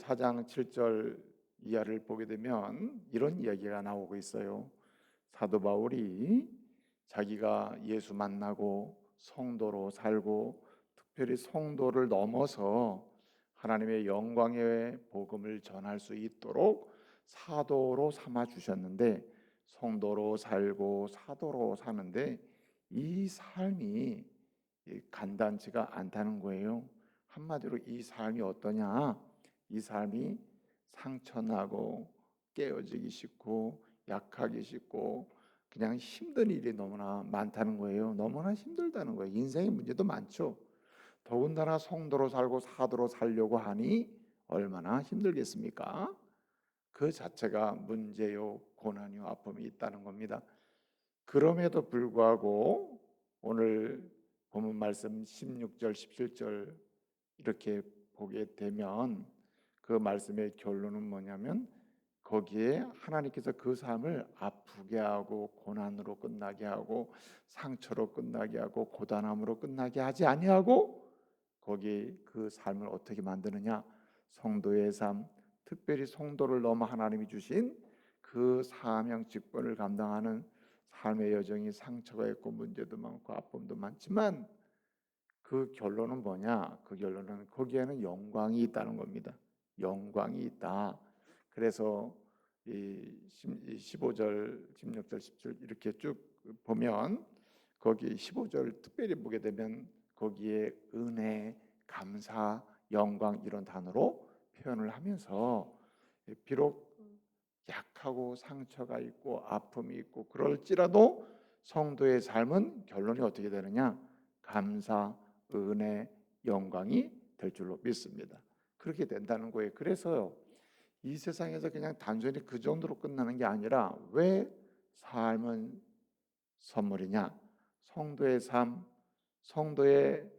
4장 7절 이하를 보게 되면 이런 이야기가 나오고 있어요. 사도 바울이 자기가 예수 만나고 성도로 살고 특별히 성도를 넘어서 하나님의 영광의 복음을 전할 수 있도록 사도로 삼아 주셨는데, 성도로 살고 사도로 사는데 이 삶이 간단치가 않다는 거예요. 한마디로 이 삶이 어떠냐? 이 삶이 상처나고 깨어지기 쉽고 약하기 쉽고 그냥 힘든 일이 너무나 많다는 거예요. 너무나 힘들다는 거예요. 인생의 문제도 많죠. 더군다나 성도로 살고 사도로 살려고 하니 얼마나 힘들겠습니까? 그 자체가 문제요, 고난이요, 아픔이 있다는 겁니다. 그럼에도 불구하고 오늘 본문 말씀 16절, 17절 이렇게 보게 되면 그 말씀의 결론은 뭐냐면, 거기에 하나님께서 그 삶을 아프게 하고 고난으로 끝나게 하고 상처로 끝나게 하고 고단함으로 끝나게 하지 아니하고 거기 그 삶을 어떻게 만드느냐? 성도의 삶, 특별히 성도를 넘어 하나님이 주신 그 사명 직분을 감당하는 삶의 여정이 상처가 있고 문제도 많고 아픔도 많지만 그 결론은 뭐냐? 그 결론은 거기에는 영광이 있다는 겁니다. 영광이 있다. 그래서 이 15절, 16절, 17절 이렇게 쭉 보면 거기 15절 특별히 보게 되면 거기에 은혜, 감사, 영광 이런 단어로 표현을 하면서 비록 약하고 상처가 있고 아픔이 있고 그럴지라도 성도의 삶은 결론이 어떻게 되느냐? 감사, 은혜, 영광이 될 줄로 믿습니다. 그렇게 된다는 거예요. 그래서요, 이 세상에서 그냥 단순히 그 정도로 끝나는 게 아니라 왜 삶은 선물이냐? 성도의 삶, 성도의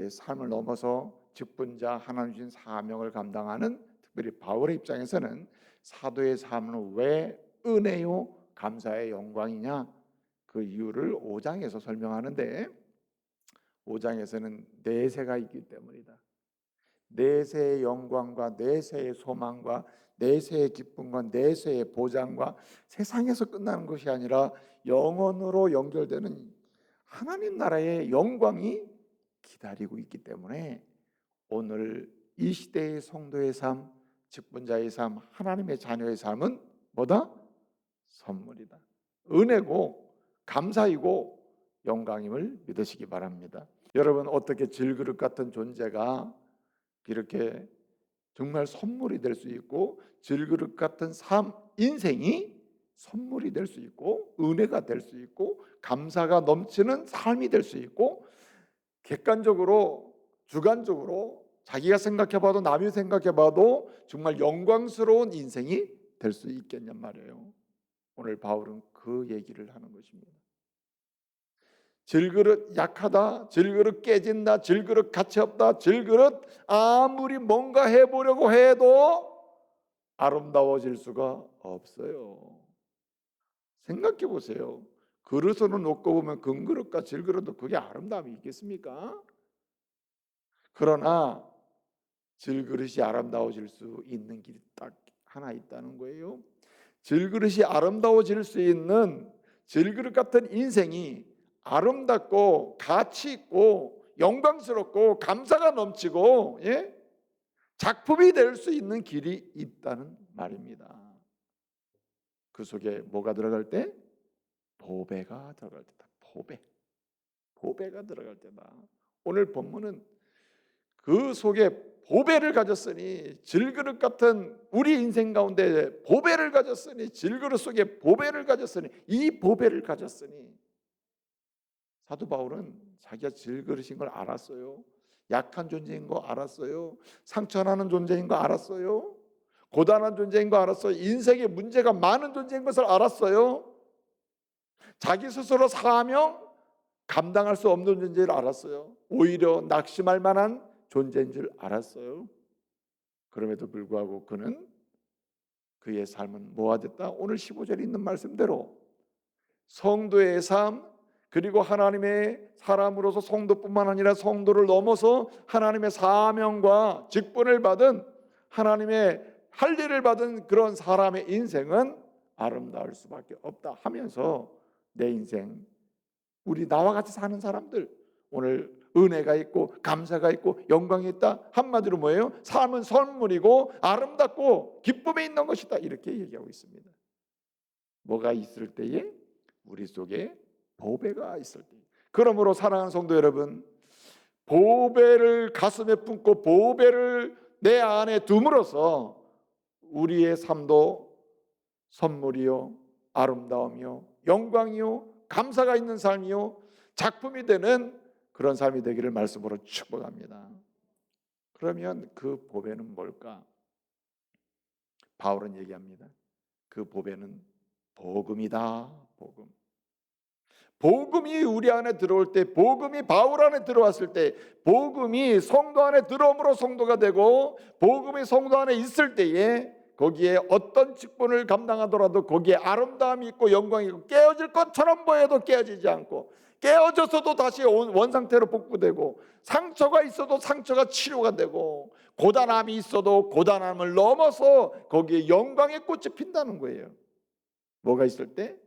삶을 넘어서 직분자 하나님 주신 사명을 감당하는 특별히 바울의 입장에서는 사도의 삶은 왜 은혜요 감사의 영광이냐? 그 이유를 5장에서 설명하는데 5장에서는 내세가 있기 때문이다. 내세의 영광과 내세의 소망과 내세의 기쁨과 내세의 보장과 세상에서 끝나는 것이 아니라 영원으로 연결되는 하나님 나라의 영광이 기다리고 있기 때문에 오늘 이 시대의 성도의 삶, 직분자의 삶, 하나님의 자녀의 삶은 뭐다? 선물이다. 은혜고 감사이고 영광임을 믿으시기 바랍니다. 여러분, 어떻게 질그릇 같은 존재가 이렇게 정말 선물이 될 수 있고 질그릇 같은 삶, 인생이 선물이 될 수 있고 은혜가 될 수 있고 감사가 넘치는 삶이 될 수 있고 객관적으로 주관적으로 자기가 생각해봐도 남이 생각해봐도 정말 영광스러운 인생이 될 수 있겠냔 말이에요. 오늘 바울은 그 얘기를 하는 것입니다. 질그릇 약하다, 질그릇 깨진다, 질그릇 가치 없다, 질그릇 아무리 뭔가 해보려고 해도 아름다워질 수가 없어요. 생각해 보세요. 그릇으로 놓고 보면 금그릇과 질그릇도 그게 아름다움이 있겠습니까? 그러나 질그릇이 아름다워질 수 있는 길이 딱 하나 있다는 거예요. 질그릇이 아름다워질 수 있는 질그릇 같은 인생이 아름답고 가치 있고 영광스럽고 감사가 넘치고 작품이 될 수 있는 길이 있다는 말입니다. 그 속에 뭐가 들어갈 때? 보배가 들어갈 때다. 보배가 들어갈 때다. 오늘 본문은 그 속에 보배를 가졌으니, 질그릇 같은 우리 인생 가운데 보배를 가졌으니, 질그릇 속에 보배를 가졌으니, 이 보배를 가졌으니, 사도 바울은 자기가 질그릇인 걸 알았어요. 약한 존재인 거 알았어요. 상처나는 존재인 거 알았어요. 고단한 존재인 거 알았어요. 인생에 문제가 많은 존재인 것을 알았어요. 자기 스스로 사명 감당할 수 없는 존재를 알았어요. 오히려 낙심할 만한 존재인 줄 알았어요. 그럼에도 불구하고 그는 그의 삶은 뭐가 됐다? 오늘 15절에 있는 말씀대로 성도의 삶, 그리고 하나님의 사람으로서 성도뿐만 아니라 성도를 넘어서 하나님의 사명과 직분을 받은 하나님의 할례를 받은 그런 사람의 인생은 아름다울 수밖에 없다 하면서 내 인생, 우리 나와 같이 사는 사람들, 오늘 은혜가 있고 감사가 있고 영광이 있다, 한마디로 뭐예요? 삶은 선물이고 아름답고 기쁨에 있는 것이다, 이렇게 얘기하고 있습니다. 뭐가 있을 때에? 우리 속에 보배가 있을 때. 그러므로 사랑하는 성도 여러분, 보배를 가슴에 품고 보배를 내 안에 둠으로써 우리의 삶도 선물이요, 아름다움이요, 영광이요, 감사가 있는 삶이요, 작품이 되는 그런 삶이 되기를 말씀으로 축복합니다. 그러면 그 보배는 뭘까? 바울은 얘기합니다. 그 보배는 복음이다. 복음. 복음이 우리 안에 들어올 때, 복음이 바울 안에 들어왔을 때, 복음이 성도 안에 들어옴으로 성도가 되고, 복음이 성도 안에 있을 때에 거기에 어떤 직분을 감당하더라도 거기에 아름다움이 있고 영광이 있고, 깨어질 것처럼 보여도 깨어지지 않고, 깨어져서도 다시 원상태로 복구되고, 상처가 있어도 상처가 치료가 되고, 고단함이 있어도 고단함을 넘어서 거기에 영광의 꽃이 핀다는 거예요. 뭐가 있을 때?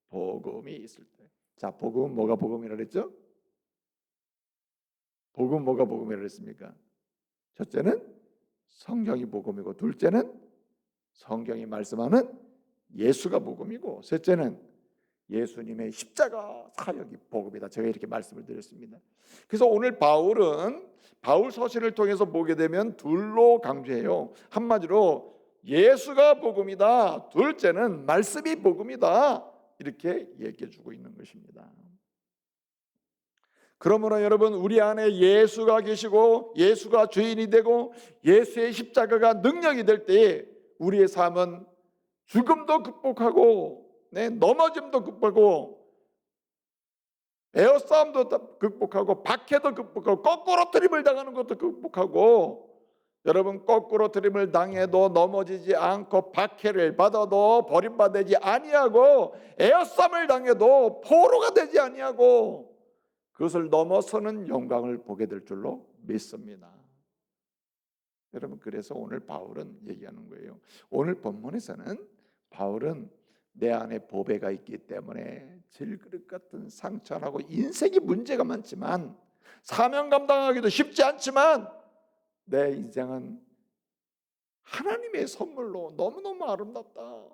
복음이 있을 때. 자, 복음은 뭐가 복음이라 그랬죠? 복음 뭐가 복음이라 그랬습니까? 첫째는 성경이 복음이고, 둘째는 성경이 말씀하는 예수가 복음이고, 셋째는 예수님의 십자가 사역이 복음이다. 제가 이렇게 말씀을 드렸습니다. 그래서 오늘 바울은 바울 서신을 통해서 보게 되면 둘로 강조해요. 한마디로 예수가 복음이다, 둘째는 말씀이 복음이다, 이렇게 얘기해 주고 있는 것입니다. 그러므로 여러분, 우리 안에 예수가 계시고 예수가 주인이 되고 예수의 십자가가 능력이 될 때에 우리의 삶은 죽음도 극복하고, 넘어짐도 극복하고, 에어싸움도 극복하고, 박해도 극복하고, 거꾸로 트림을 당하는 것도 극복하고, 여러분, 거꾸로 트림을 당해도 넘어지지 않고 박해를 받아도 버림받지 아니하고, 에어싸움을 당해도 포로가 되지 아니하고, 그것을 넘어서는 영광을 보게 될 줄로 믿습니다. 여러분, 그래서 오늘 바울은 얘기하는 거예요. 오늘 본문에서는 바울은 내 안에 보배가 있기 때문에 질그릇 같은 상처하고 인생이 문제가 많지만, 사명 감당하기도 쉽지 않지만, 내 인생은 하나님의 선물로 너무너무 아름답다,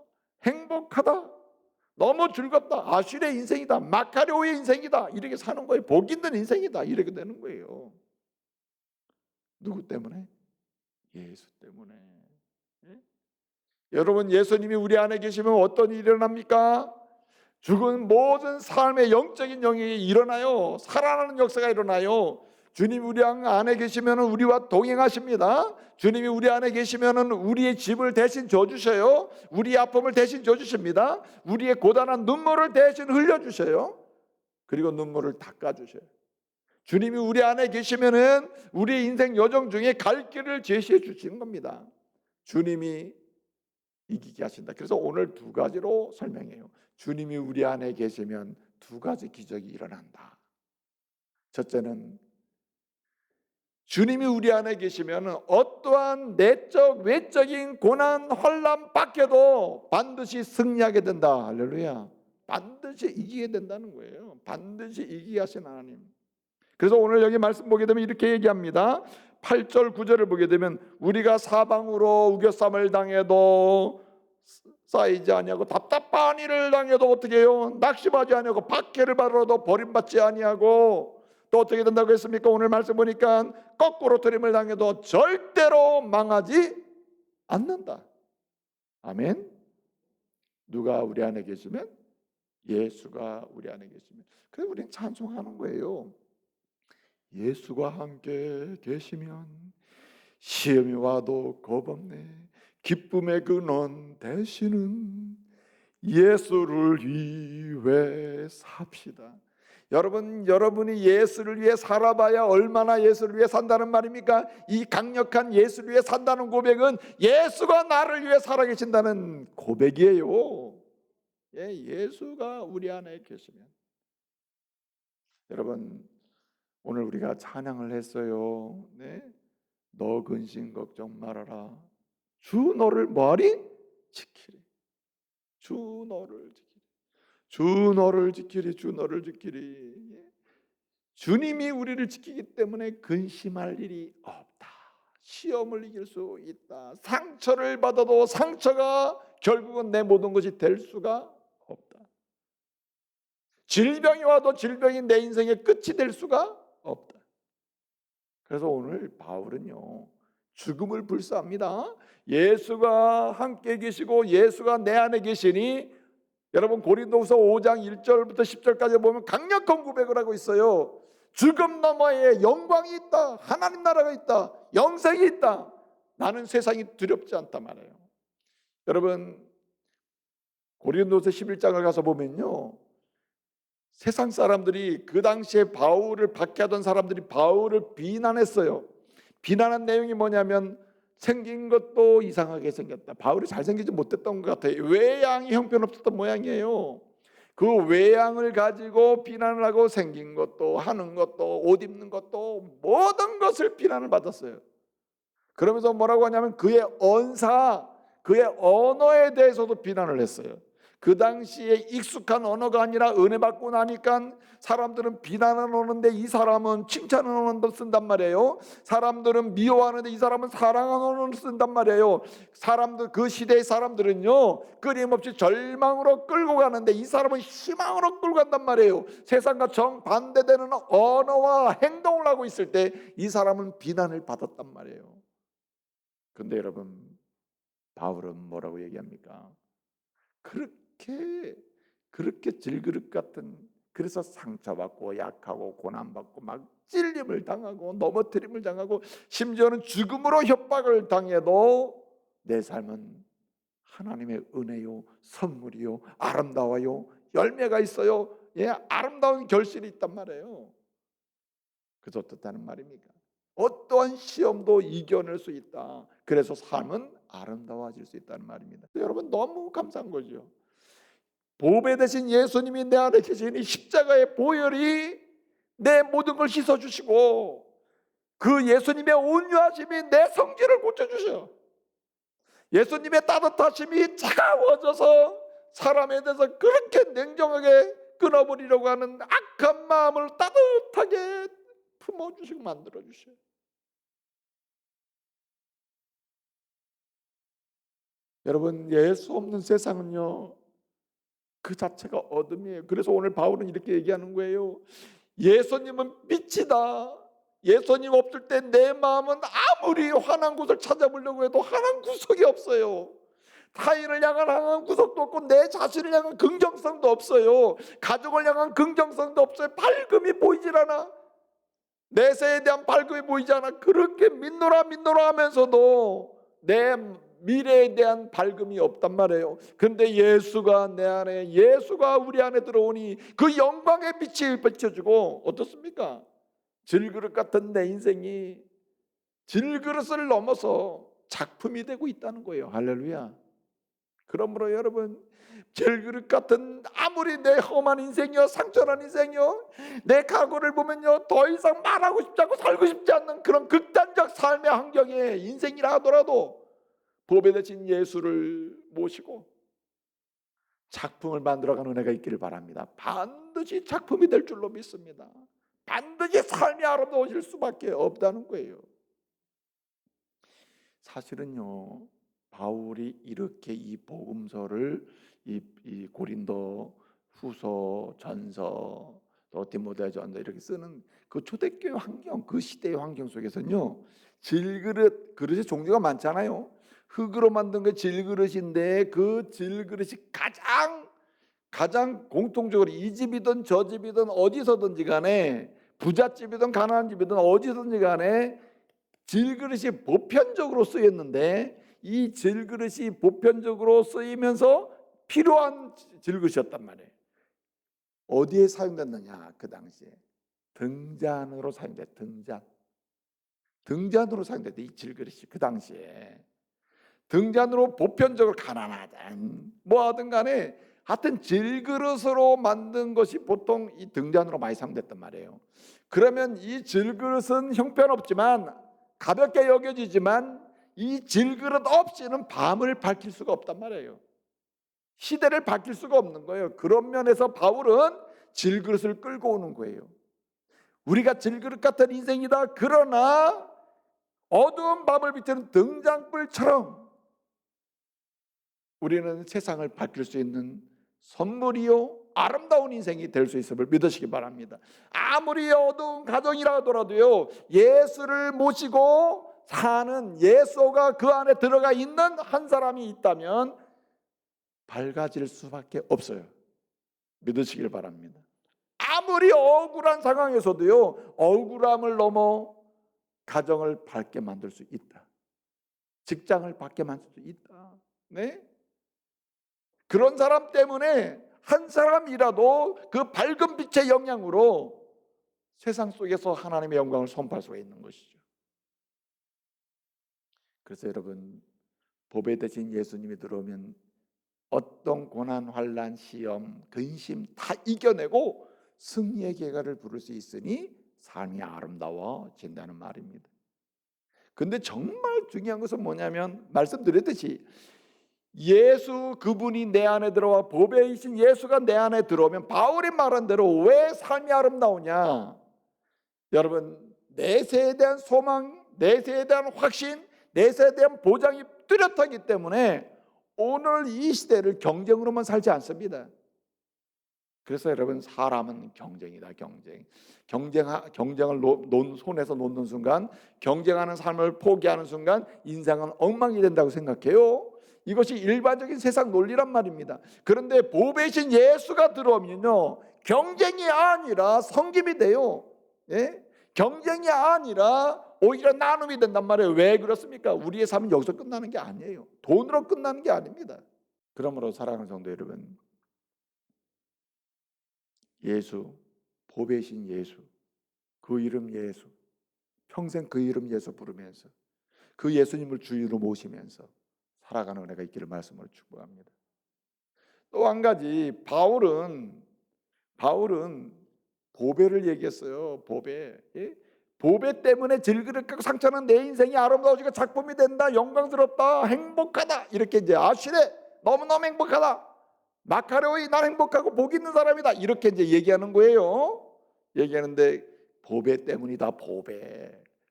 행복하다, 너무 즐겁다, 아슐의 인생이다, 마카리오의 인생이다, 이렇게 사는 거예요. 복 있는 인생이다, 이렇게 되는 거예요. 누구 때문에? 예수 때문에. 예? 여러분, 예수님이 우리 안에 계시면 어떤 일이 일어납니까? 죽은 모든 삶의 영적인 영역이 일어나요. 살아나는 역사가 일어나요. 주님이 우리 안에 계시면 우리와 동행하십니다. 주님이 우리 안에 계시면 우리의 집을 대신 져주셔요. 우리의 아픔을 대신 져주십니다. 우리의 고단한 눈물을 대신 흘려주셔요. 그리고 눈물을 닦아주셔요. 주님이 우리 안에 계시면 우리의 인생 여정 중에 갈 길을 제시해 주시는 겁니다. 주님이 이기게 하신다. 그래서 오늘 두 가지로 설명해요. 주님이 우리 안에 계시면 두 가지 기적이 일어난다. 첫째는 주님이 우리 안에 계시면 어떠한 내적 외적인 고난 환난 밖에도 반드시 승리하게 된다. 할렐루야. 반드시 이기게 된다는 거예요. 반드시 이기게 하신 하나님. 그래서 오늘 여기 말씀 보게 되면 이렇게 얘기합니다. 8절 9절을 보게 되면 우리가 사방으로 우겨쌈을 당해도 쌓이지 아니하고, 답답한 일을 당해도 어떻게 해요? 낙심하지 아니하고, 박해를 받아도 버림받지 아니하고, 또 어떻게 된다고 했습니까? 오늘 말씀 보니까 거꾸로 트림을 당해도 절대로 망하지 않는다. 아멘. 누가 우리 안에 계시면? 예수가 우리 안에 계시면. 그래서 우리는 찬송하는 거예요. 예수가 함께 계시면 시험이 와도 겁없네. 기쁨의 근원 되시는 예수를 위해 삽시다. 여러분, 여러분이 예수를 위해 살아봐야 얼마나 예수를 위해 산다는 말입니까? 이 강력한 예수를 위해 산다는 고백은 예수가 나를 위해 살아계신다는 고백이에요. 예수가 우리 안에 계시면. 여러분, 오늘 우리가 찬양을 했어요. 너 근심 걱정 말아라. 주 너를 뭐하리? 지키리. 주 너를 지키리. 주 너를 지키리. 주 너를 지키리. 주님이 우리를 지키기 때문에 근심할 일이 없다. 시험을 이길 수 있다. 상처를 받아도 상처가 결국은 내 모든 것이 될 수가 없다. 질병이 와도 질병이 내 인생의 끝이 될 수가 없다. 그래서 오늘 바울은요, 죽음을 불사합니다. 예수가 함께 계시고 예수가 내 안에 계시니, 여러분 고린도후서 5장 1절부터 10절까지 보면 강력한 고백을 하고 있어요. 죽음 너머에 영광이 있다. 하나님 나라가 있다. 영생이 있다. 나는 세상이 두렵지 않단 말이에요. 여러분 고린도후서 11장을 가서 보면요, 세상 사람들이 그 당시에 바울을 박해하던 사람들이 바울을 비난했어요. 비난한 내용이 뭐냐면 생긴 것도 이상하게 생겼다. 바울이 잘생기지 못했던 것 같아요. 외양이 형편없었던 모양이에요. 그 외양을 가지고 비난을 하고 생긴 것도 하는 것도 옷 입는 것도 모든 것을 비난을 받았어요. 그러면서 뭐라고 하냐면 그의 언사, 그의 언어에 대해서도 비난을 했어요. 그 당시에 익숙한 언어가 아니라 은혜 받고 나니까 사람들은 비난을 하는데 이 사람은 칭찬하는 언어를 쓴단 말이에요. 사람들은 미워하는데 이 사람은 사랑하는 언어를 쓴단 말이에요. 사람들, 그 시대의 사람들은요, 끊임없이 절망으로 끌고 가는데 이 사람은 희망으로 끌고 간단 말이에요. 세상과 정반대되는 언어와 행동을 하고 있을 때 이 사람은 비난을 받았단 말이에요. 근데 여러분 바울은 뭐라고 얘기합니까? 그렇게 질그릇 같은, 그래서 상처받고 약하고 고난받고 막 찔림을 당하고 넘어뜨림을 당하고 심지어는 죽음으로 협박을 당해도 내 삶은 하나님의 은혜요, 선물이요, 아름다워요, 열매가 있어요. 예, 아름다운 결실이 있단 말이에요. 그래서 어떻다는 말입니까? 어떠한 시험도 이겨낼 수 있다. 그래서 삶은 아름다워질 수 있다는 말입니다. 여러분 너무 감사한 거죠. 보배 대신 예수님이 내 안에 계시니 십자가의 보혈이 내 모든 걸 씻어주시고 그 예수님의 온유하심이 내 성질을 고쳐주셔. 예수님의 따뜻하심이 차가워져서 사람에 대해서 그렇게 냉정하게 끊어버리려고 하는 악한 마음을 따뜻하게 품어주시고 만들어주셔요. 여러분 예수 없는 세상은요 그 자체가 어둠이에요. 그래서 오늘 바울은 이렇게 얘기하는 거예요. 예수님은 빛이다. 예수님 없을 때 내 마음은 아무리 환한 곳을 찾아보려고 해도 환한 구석이 없어요. 타인을 향한 환한 구석도 없고 내 자신을 향한 긍정성도 없어요. 가족을 향한 긍정성도 없어요. 밝음이 보이질 않아. 내세에 대한 밝음이 보이지 않아. 그렇게 믿노라 하면서도 내 미래에 대한 밝음이 없단 말이에요. 그런데 예수가 내 안에, 예수가 우리 안에 들어오니 그 영광의 빛이 비춰주고 어떻습니까? 질그릇 같은 내 인생이 질그릇을 넘어서 작품이 되고 있다는 거예요. 할렐루야. 그러므로 여러분 질그릇 같은 아무리 내 험한 인생이요, 상처난 인생이요, 내 각오를 보면요 더 이상 말하고 싶지 않고 살고 싶지 않는 그런 극단적 삶의 환경에 인생이라 하더라도 보배 대신 예수를 모시고 작품을 만들어가는 은혜가 있기를 바랍니다. 반드시 작품이 될 줄로 믿습니다. 반드시 삶이 아름다워질 수밖에 없다는 거예요. 사실은요 바울이 이렇게 이 복음서를 이 고린도 후서, 전서, 또 디모데 전서 이렇게 쓰는 그 초대교회 환경, 그 시대의 환경 속에서는요 그릇의 종류가 많잖아요. 흙으로 만든 게 질그릇인데 그 질그릇이 가장 공통적으로 이 집이든 저 집이든 어디서든지 간에, 부잣집이든 가난한 집이든 어디서든지 간에 질그릇이 보편적으로 쓰였는데 이 질그릇이 보편적으로 쓰이면서 필요한 질그릇이었단 말이에요. 어디에 사용됐느냐? 그 당시에 등잔으로 사용됐다. 등잔으로 사용됐다. 이 질그릇이 그 당시에 등잔으로 보편적으로 가난하든 뭐하든 간에 하여튼 질그릇으로 만든 것이 보통 이 등잔으로 많이 사용됐단 말이에요. 그러면 이 질그릇은 형편없지만 가볍게 여겨지지만 이 질그릇 없이는 밤을 밝힐 수가 없단 말이에요. 시대를 밝힐 수가 없는 거예요. 그런 면에서 바울은 질그릇을 끌고 오는 거예요. 우리가 질그릇 같은 인생이다. 그러나 어두운 밤을 비추는 등잔불처럼 우리는 세상을 밝힐 수 있는 선물이요 아름다운 인생이 될 수 있음을 믿으시기 바랍니다. 아무리 어두운 가정이라 하더라도요, 예수를 모시고 사는, 예수가 그 안에 들어가 있는 한 사람이 있다면 밝아질 수밖에 없어요. 믿으시길 바랍니다. 아무리 억울한 상황에서도요, 억울함을 넘어 가정을 밝게 만들 수 있다. 직장을 밝게 만들 수 있다. 네? 그런 사람 때문에 한 사람이라도 그 밝은 빛의 영향으로 세상 속에서 하나님의 영광을 선포할 수가 있는 것이죠. 그래서 여러분, 보배 대신 예수님이 들어오면 어떤 고난, 환난, 시험, 근심 다 이겨내고 승리의 계가를 부를 수 있으니 삶이 아름다워진다는 말입니다. 근데 정말 중요한 것은 뭐냐면, 말씀드렸듯이 예수 그분이 내 안에 들어와 보배이신 예수가 내 안에 들어오면 바울이 말한 대로 왜 삶이 아름다우냐? 여러분, 내세에 대한 소망, 내세에 대한 확신, 내세에 대한 보장이 뚜렷하기 때문에 오늘 이 시대를 경쟁으로만 살지 않습니다. 그래서 여러분, 사람은 경쟁이다. 경쟁을 손에서 놓는 순간, 경쟁하는 삶을 포기하는 순간 인생은 엉망이 된다고 생각해요. 이것이 일반적인 세상 논리란 말입니다. 그런데 보배이신 예수가 들어오면요, 경쟁이 아니라 성김이 돼요. 예? 경쟁이 아니라 오히려 나눔이 된단 말이에요. 왜 그렇습니까? 우리의 삶은 여기서 끝나는 게 아니에요. 돈으로 끝나는 게 아닙니다. 그러므로 사랑하는 성도 여러분, 예수, 보배이신 예수, 그 이름 예수, 평생 그 이름 예수 부르면서 그 예수님을 주인으로 모시면서 살아가는 은혜가 있기를 말씀으로 축복합니다. 또 한 가지, 바울은 보배를 얘기했어요. 보배. 예? 보배 때문에 질그릇 갖고 상처는 내 인생이 아름다워지고 작품이 된다, 영광스럽다, 행복하다, 이렇게 이제 아시레 너무너무 행복하다, 마카로이 난 행복하고 복 있는 사람이다, 이렇게 이제 얘기하는 거예요. 얘기하는데 보배 때문이다.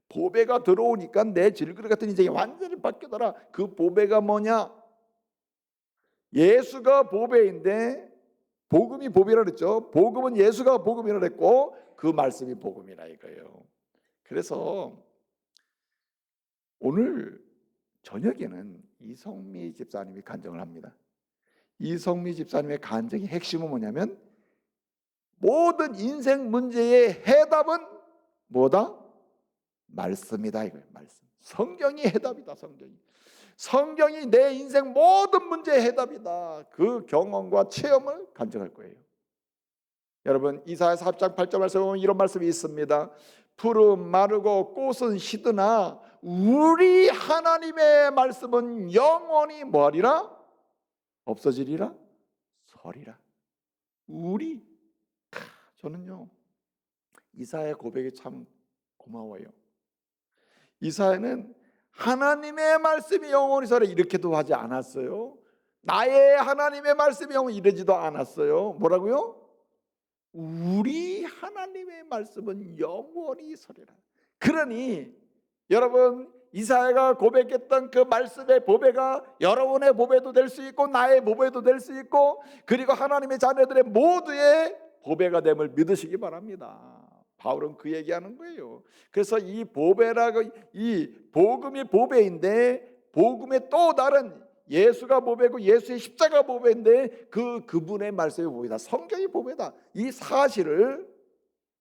보배가 들어오니까 내 질그릇 같은 인생이 완전히 바뀌더라. 그 보배가 뭐냐? 예수가 보배인데 복음이 보배라 그랬죠. 복음은 예수가 복음이라 그랬고 그 말씀이 복음이라 이거예요. 그래서 오늘 저녁에는 이성미 집사님이 간증을 합니다. 이성미 집사님의 간증의 핵심은 뭐냐면, 모든 인생 문제의 해답은 뭐다? 말씀이다 이거예요. 말씀. 성경이 해답이다. 성경이 내 인생 모든 문제의 해답이다. 그 경험과 체험을 간증할 거예요. 여러분, 이사야 4장 8절 말씀에 보면 이런 말씀이 있습니다. 푸른 마르고 꽃은 시드나 우리 하나님의 말씀은 영원히 뭐하리라? 없어지리라? 서리라. 저는요, 이사야의 고백이 참 고마워요. 이사야는 하나님의 말씀이 영원히 서리 이렇게도 하지 않았어요. 나의 하나님의 말씀이 영원히 이러지도 않았어요. 뭐라고요? 우리 하나님의 말씀은 영원히 서리라. 그러니 여러분, 이사야가 고백했던 그 말씀의 보배가 여러분의 보배도 될 수 있고 나의 보배도 될 수 있고, 그리고 하나님의 자녀들의 모두의 보배가 됨을 믿으시기 바랍니다. 바울은 그 얘기하는 거예요. 그래서 이 보배라고, 이 복음이 보배인데 복음의 또 다른 예수가 보배고 예수의 십자가 보배인데 그분의 말씀이 보배다. 성경이 보배다. 이 사실을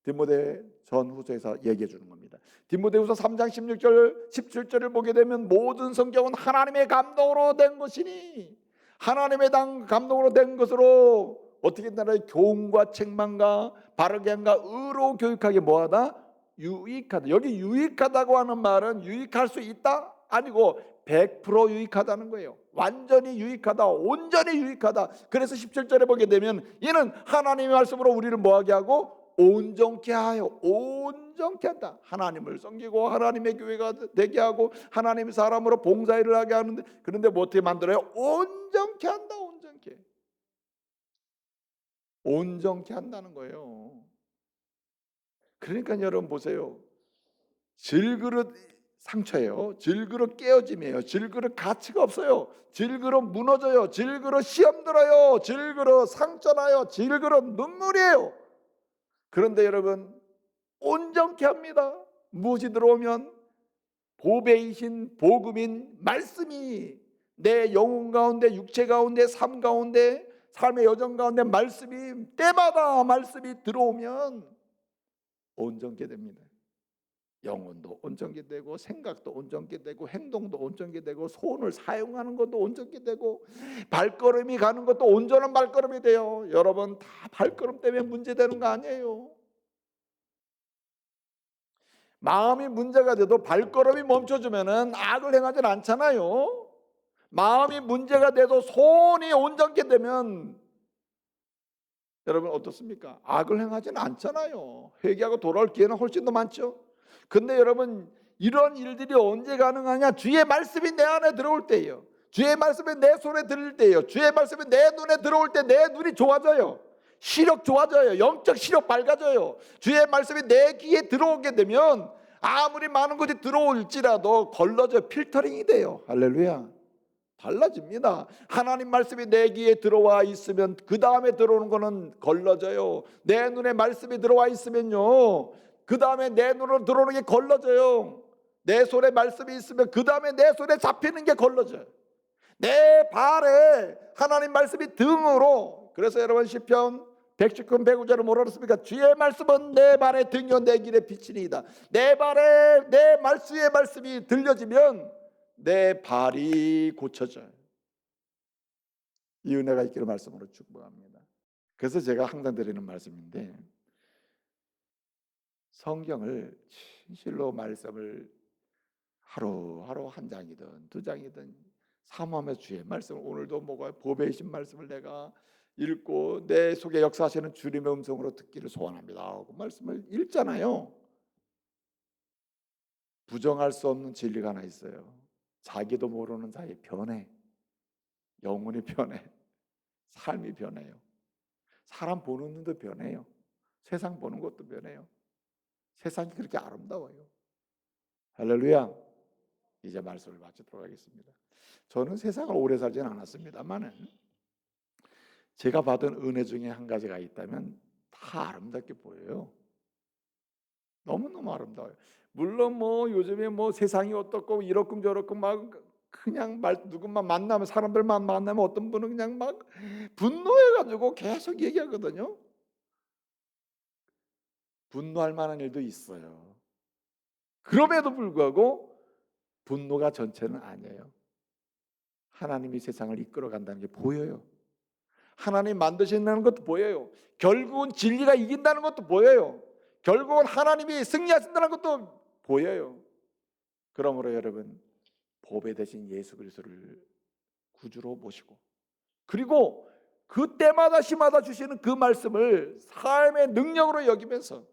디모데 전후서에서 얘기해 주는 겁니다. 디모데후서 3장 16절 17절을 보게 되면 모든 성경은 하나님의 감동으로 된 것이니, 하나님의 감동으로 된 것으로 어떻게 나라의 교훈과 책망과 바르게 함과 의로 교육하게 뭐하다? 유익하다. 여기 유익하다고 하는 말은 유익할 수 있다? 아니고 100% 유익하다는 거예요. 완전히 유익하다, 온전히 유익하다. 그래서 17절에 보게 되면 이는 하나님의 말씀으로 우리를 뭐하게 하고 온전케 하여 온전케 한다. 하나님을 섬기고 하나님의 교회가 되게 하고 하나님의 사람으로 봉사일을 하게 하는데, 그런데 뭐 어떻게 만들어요? 온전케 한다. 온전케 한다는 거예요. 그러니까 여러분 보세요. 질그릇 상처예요. 질그릇 깨어짐이에요. 질그릇 가치가 없어요. 질그릇 무너져요. 질그릇 시험 들어요. 질그릇 상처나요. 질그릇 눈물이에요. 그런데 여러분 온전케 합니다. 무엇이 들어오면? 보배이신 복음인 말씀이 내 영혼 가운데, 육체 가운데, 삶 가운데, 삶의 여정 가운데 말씀이 때마다 말씀이 들어오면 온전케 됩니다. 영혼도 온전케 되고 생각도 온전케 되고 행동도 온전케 되고 손을 사용하는 것도 온전케 되고 발걸음이 가는 것도 온전한 발걸음이 돼요. 여러분 다 발걸음 때문에 문제되는 거 아니에요. 마음이 문제가 돼도 발걸음이 멈춰주면은 악을 행하진 않잖아요. 마음이 문제가 돼도 손이 온전케 되면 여러분 어떻습니까? 악을 행하진 않잖아요. 회개하고 돌아올 기회는 훨씬 더 많죠. 근데 여러분 이런 일들이 언제 가능하냐? 주의 말씀이 내 안에 들어올 때예요. 주의 말씀이 내 손에 들릴 때예요. 주의 말씀이 내 눈에 들어올 때 내 눈이 좋아져요. 시력 좋아져요. 영적 시력 밝아져요. 주의 말씀이 내 귀에 들어오게 되면 아무리 많은 것이 들어올지라도 걸러져 필터링이 돼요. 할렐루야. 달라집니다. 하나님 말씀이 내 귀에 들어와 있으면 그 다음에 들어오는 거는 걸러져요. 내 눈에 말씀이 들어와 있으면요, 그 다음에 내 눈으로 들어오는 게 걸러져요. 내 손에 말씀이 있으면 그 다음에 내 손에 잡히는 게 걸러져요. 내 발에 하나님 말씀이 등으로. 그래서 여러분 시편 119편 109절은 뭐라 그랬습니까? 주의 말씀은 내 발에 등이요 내 길에 비치니이다. 내 발에 내 말씀의 말씀이 들려지면 내 발이 고쳐져요. 이 은혜가 있기를 말씀으로 축복합니다. 그래서 제가 항상 드리는 말씀인데, 성경을 진실로 말씀을 하루하루 한 장이든 두 장이든 사모하며 주의 말씀을, 오늘도 뭐가 보배이신 말씀을 내가 읽고 내 속에 역사하시는 주님의 음성으로 듣기를 소원합니다 하고 말씀을 읽잖아요. 부정할 수 없는 진리가 하나 있어요. 자기도 모르는 사이에 변해. 영혼이 변해. 삶이 변해요. 사람 보는 눈도 변해요. 세상 보는 것도 변해요. 세상이 그렇게 아름다워요. 할렐루야. 이제 말씀을 마치도록 하겠습니다. 저는 세상을 오래 살지는 않았습니다만은 제가 받은 은혜 중에 한 가지가 있다면 다 아름답게 보여요. 너무너무 아름다워요. 물론 뭐 요즘에 뭐 세상이 어떻고 이렇고 저렇고 막 그냥 누구만 만나면, 사람들만 만나면 어떤 분은 그냥 막 분노해가지고 계속 얘기하거든요. 분노할 만한 일도 있어요. 그럼에도 불구하고 분노가 전체는 아니에요. 하나님이 세상을 이끌어간다는 게 보여요. 하나님 만드신다는 것도 보여요. 결국은 진리가 이긴다는 것도 보여요. 결국은 하나님이 승리하신다는 것도 보여요. 그러므로 여러분, 보배 되신 예수 그리스도를 구주로 모시고, 그리고 그때마다 시마다 주시는 그 말씀을 삶의 능력으로 여기면서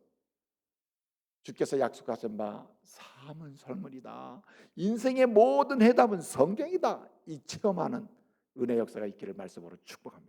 주께서 약속하신 바 삶은 설문이다, 인생의 모든 해답은 성경이다, 이 체험하는 은혜 역사가 있기를 말씀으로 축복합니다.